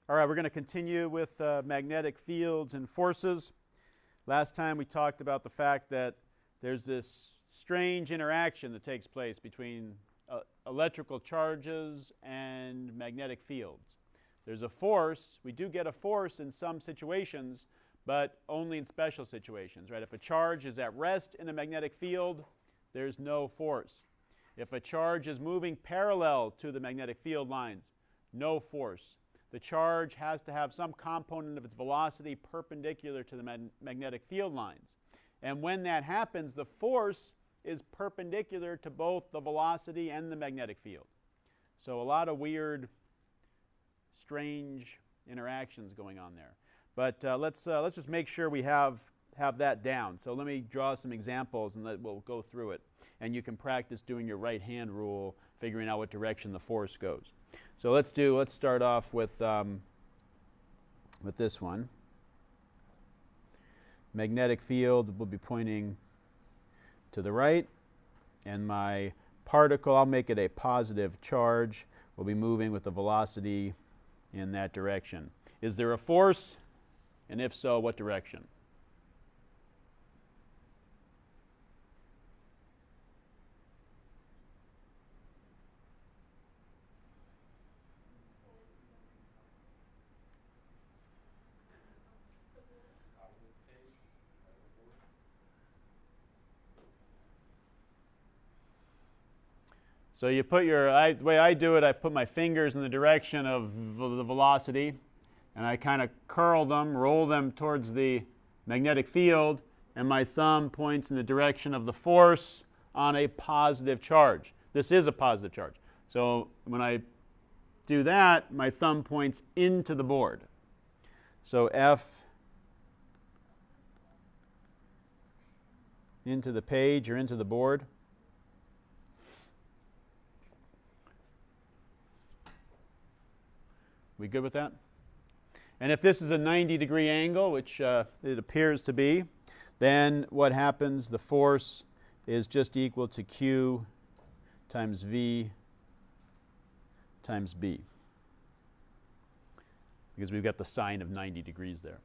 All right, we're going to continue with magnetic fields and forces. Last time we talked about the fact that there's this strange interaction that takes place between electrical charges and magnetic fields. There's a force. We do get a force in some situations, but only in special situations, right? If a charge is at rest in a magnetic field, there's no force. If a charge is moving parallel to the magnetic field lines, no force. The charge has to have some component of its velocity perpendicular to the magnetic field lines. And when that happens, the force is perpendicular to both the velocity and the magnetic field. So a lot of weird, strange interactions going on there. But let's just make sure we have that down. So let me draw some examples and we'll go through it. And you can practice doing your right hand rule, figuring out what direction the force goes. So let's start off with this one. Magnetic field will be pointing to the right, and my particle, I'll make it a positive charge, will be moving with the velocity in that direction. Is there a force? And if so, what direction? So you put the way I do it, I put my fingers in the direction of the velocity, and I kind of curl them, roll them towards the magnetic field, and my thumb points in the direction of the force on a positive charge. This is a positive charge. So when I do that, my thumb points into the board. So F into the page or into the board. We good with that? And if this is a 90-degree angle, which it appears to be, then what happens, the force is just equal to Q times V times B. Because we've got the sine of 90 degrees there.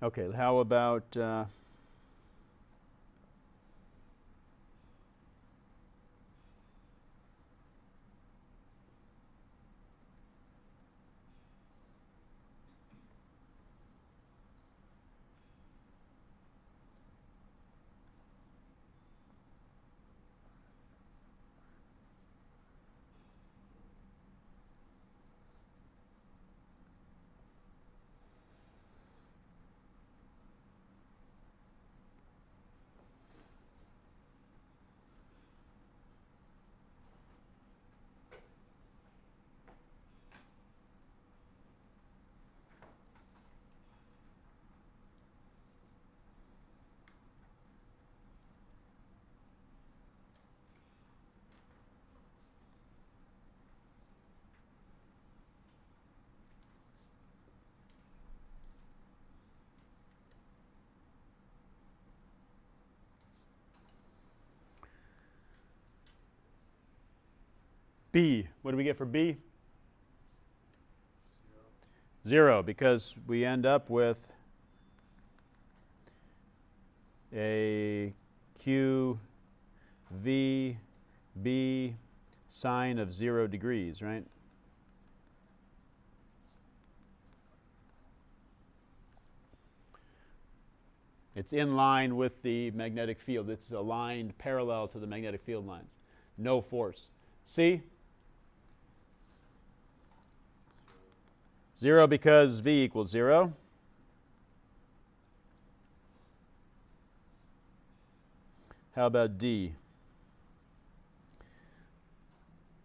Okay, how about B? What do we get for B? 0, because we end up with a Q, V, B sine of 0 degrees, right? It's in line with the magnetic field. It's aligned parallel to the magnetic field lines. No force. C? 0 because V equals 0. How about D?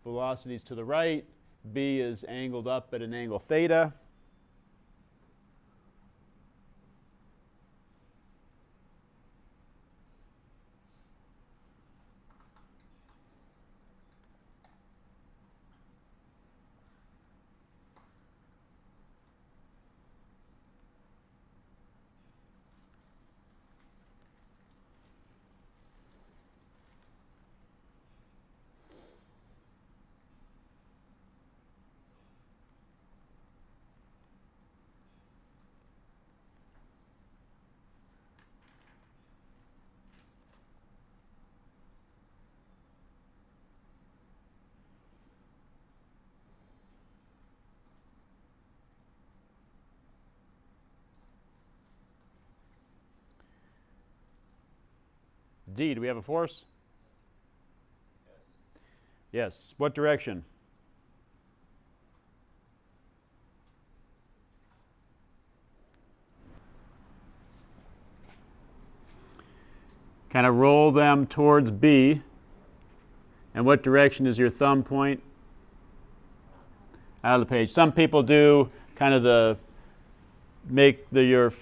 Velocity is to the right. B is angled up at an angle theta. D, do we have a force? Yes. What direction? Kind of roll them towards B. And what direction is your thumb point? Out of the page. Some people do kind of your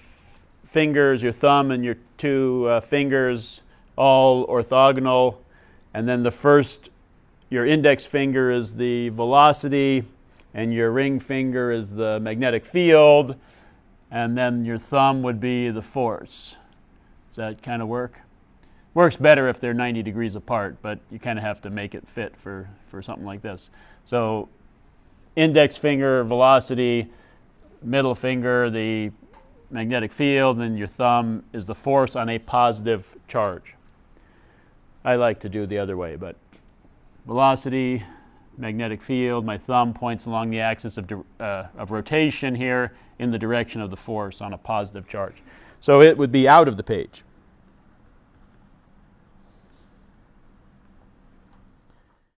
fingers, your thumb and your two fingers all orthogonal, and then your index finger is the velocity, and your ring finger is the magnetic field, and then your thumb would be the force. Does that kind of work? Works better if they're 90 degrees apart, but you kind of have to make it fit for something like this. So index finger, velocity, middle finger, the magnetic field, and then your thumb is the force on a positive charge. I like to do the other way, but velocity, magnetic field, my thumb points along the axis of rotation here in the direction of the force on a positive charge. So it would be out of the page.